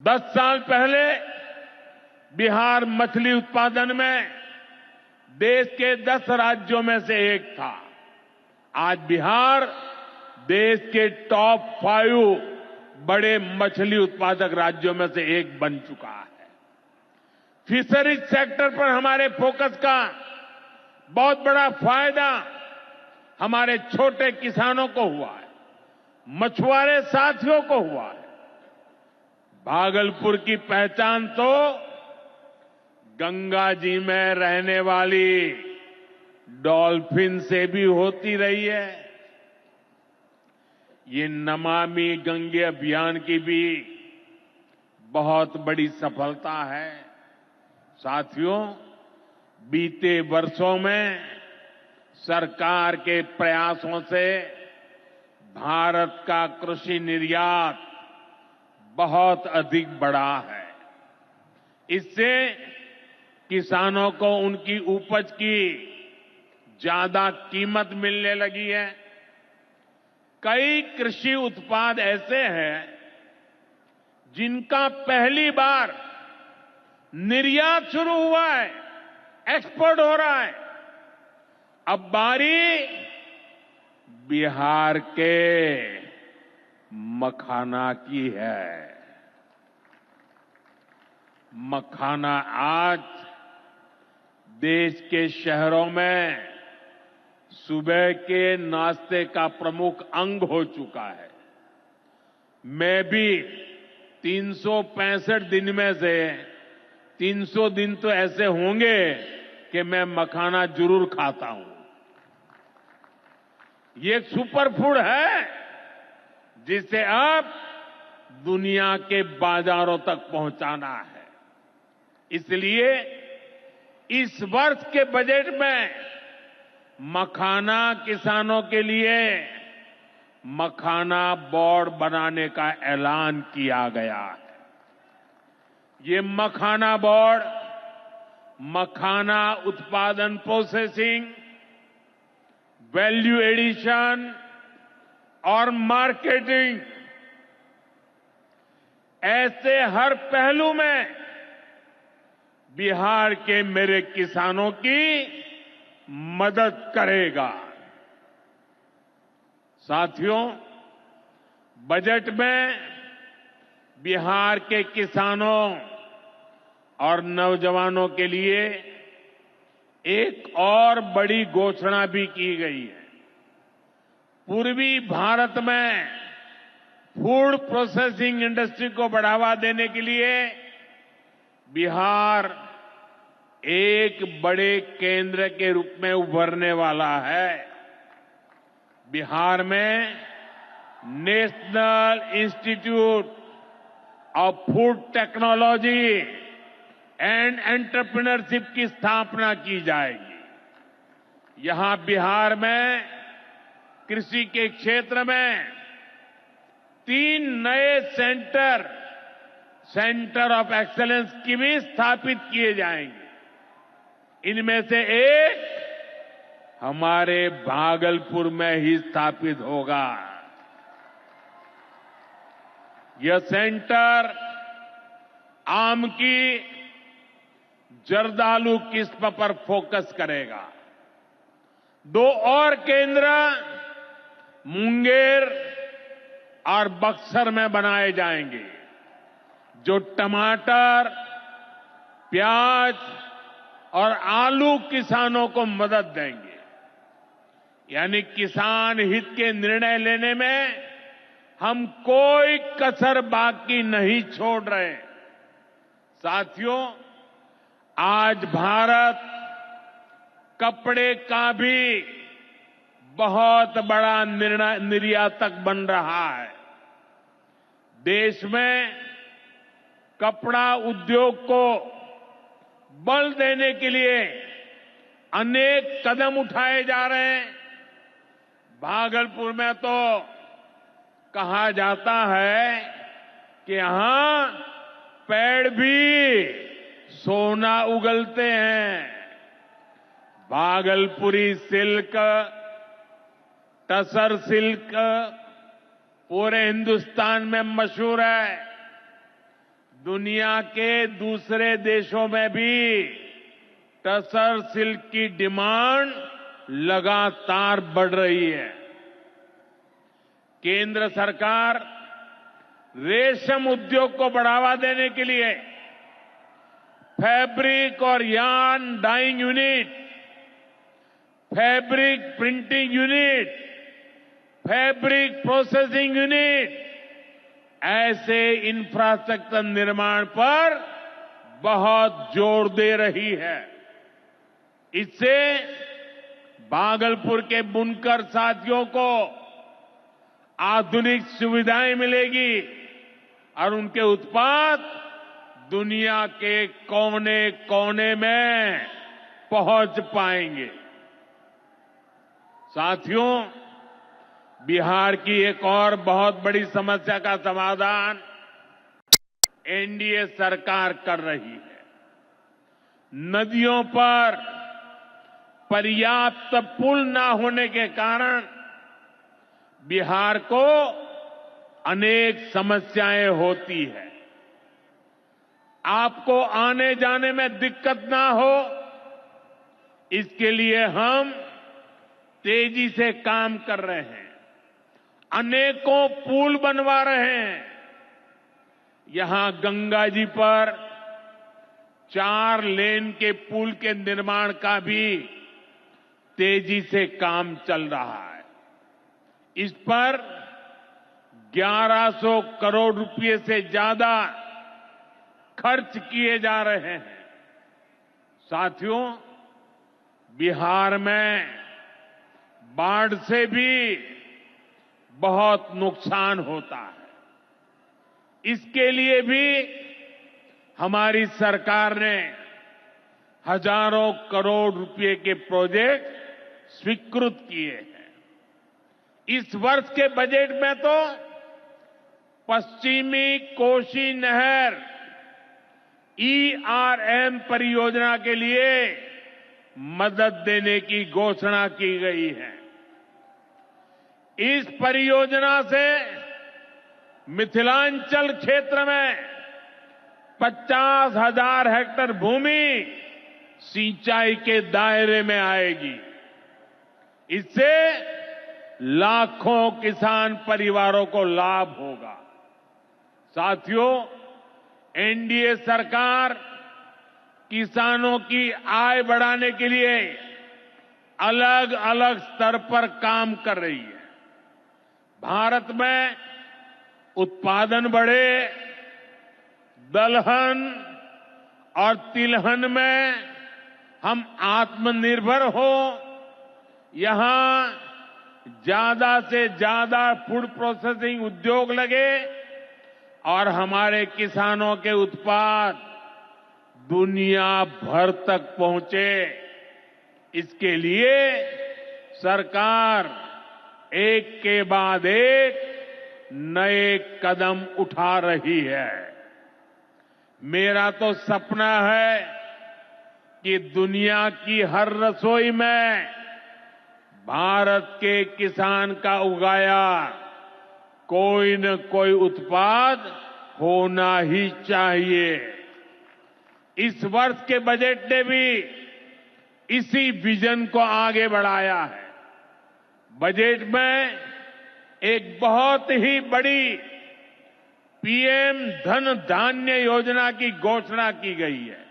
10 साल पहले बिहार मछली उत्पादन में देश के 10 राज्यों में से एक था। आज बिहार देश के टॉप 5 बड़े मछली उत्पादक राज्यों में से एक बन चुका है। फिशरीज सेक्टर पर हमारे फोकस का बहुत बड़ा फायदा हमारे छोटे किसानों को हुआ है, मछुआरे साथियों को हुआ है। भागलपुर की पहचान तो गंगा जी में रहने वाली डॉल्फिन से भी होती रही है। ये नमामि गंगे अभियान की भी बहुत बड़ी सफलता है। साथियों, बीते वर्षों में सरकार के प्रयासों से भारत का कृषि निर्यात बहुत अधिक बढ़ा है। इससे किसानों को उनकी उपज की ज्यादा कीमत मिलने लगी है। कई कृषि उत्पाद ऐसे हैं जिनका पहली बार निर्यात शुरू हुआ है, एक्सपोर्ट हो रहा है। अब बारी बिहार के मखाना की है। मखाना आज देश के शहरों में सुबह के नाश्ते का प्रमुख अंग हो चुका है। मैं भी 365 दिन में से 300 दिन तो ऐसे होंगे कि मैं मखाना जरूर खाता हूं। ये एक सुपर फूड है जिसे अब दुनिया के बाजारों तक पहुंचाना है। इसलिए इस वर्ष के बजट में मखाना किसानों के लिए मखाना बोर्ड बनाने का ऐलान किया गया है। ये मखाना बोर्ड मखाना उत्पादन, प्रोसेसिंग, वैल्यू एडिशन और मार्केटिंग ऐसे हर पहलू में बिहार के मेरे किसानों की मदद करेगा। साथियों, बजट में बिहार के किसानों और नौजवानों के लिए एक और बड़ी घोषणा भी की गई है। पूर्वी भारत में फूड प्रोसेसिंग इंडस्ट्री को बढ़ावा देने के लिए बिहार एक बड़े केंद्र के रूप में उभरने वाला है। बिहार में national institute of food technology and entrepreneurship की स्थापना की जाएगी। यहां बिहार में कृषि के क्षेत्र में 3 नए सेंटर ऑफ एक्सेलेंस की भी स्थापित किए जाएंगे। इनमें से एक हमारे भागलपुर में ही स्थापित होगा। यह सेंटर आम की जर्दालू किस्म पर फोकस करेगा। 2 और केंद्र मुंगेर और बक्सर में बनाए जाएंगे, जो टमाटर, प्याज और आलू किसानों को मदद देंगे। यानी किसान हित के निर्णय लेने में हम कोई कसर बाकी नहीं छोड़ रहे। साथियों, आज भारत कपड़े का भी बहुत बड़ा निर्यातक बन रहा है। देश में कपड़ा उद्योग को बल देने के लिए अनेक कदम उठाए जा रहे हैं। भागलपुर में तो कहा जाता है कि यहां पेड़ भी सोना उगलते हैं। भागलपुरी सिल्क, टसर सिल्क पूरे हिंदुस्तान में मशहूर है। दुनिया के दूसरे देशों में भी टसर सिल्क की डिमांड लगातार बढ़ रही है। केंद्र सरकार रेशम उद्योग को बढ़ावा देने के लिए फैब्रिक और yarn dyeing unit, fabric printing unit, fabric processing unit, ऐसे इंफ्रास्ट्रक्चर निर्माण पर बहुत जोर दे रही है। इससे भागलपुर के बुनकर साथियों को आधुनिक सुविधाएं मिलेगी और उनके उत्पाद दुनिया के कोने कोने में पहुंच पाएंगे। साथियों, बिहार की एक और बहुत बड़ी समस्या का समाधान एनडीए सरकार कर रही है। नदियों पर पर्याप्त पुल न होने के कारण बिहार को अनेक समस्याएं होती है। आपको आने जाने में दिक्कत ना हो, इसके लिए हम तेजी से काम कर रहे हैं। अनेकों पुल बनवा रहे हैं। यहां गंगा जी पर 4 लेन के पुल के निर्माण का भी तेजी से काम चल रहा है। इस पर 1100 करोड़ रुपए से ज्यादा खर्च किए जा रहे हैं। साथियों, बिहार में बाढ़ से भी बहुत नुकसान होता है। इसके लिए भी हमारी सरकार ने हजारों करोड़ रुपए के प्रोजेक्ट स्वीकृत किए हैं। इस वर्ष के बजट में तो पश्चिमी कोसी नहर ईआरएम परियोजना के लिए मदद देने की घोषणा की गई है। इस परियोजना से मिथिलांचल क्षेत्र में 50,000 हेक्टेयर भूमि सिंचाई के दायरे में आएगी। इससे लाखों किसान परिवारों को लाभ होगा। साथियों, एनडीए सरकार किसानों की आय बढ़ाने के लिए अलग अलग स्तर पर काम कर रही है। भारत में उत्पादन बढ़े, दलहन और तिलहन में हम आत्मनिर्भर हो, यहां ज्यादा से ज्यादा फूड प्रोसेसिंग उद्योग लगे और हमारे किसानों के उत्पाद दुनिया भर तक पहुंचे। इसके लिए सरकार एक के बाद एक नए कदम उठा रही है। मेरा तो सपना है कि दुनिया की हर रसोई में भारत के किसान का उगाया कोई न कोई उत्पाद होना ही चाहिए। इस वर्ष के बजट ने भी इसी विजन को आगे बढ़ाया है। बजट में एक बहुत ही बड़ी पीएम धन धान्य योजना की घोषणा की गई है।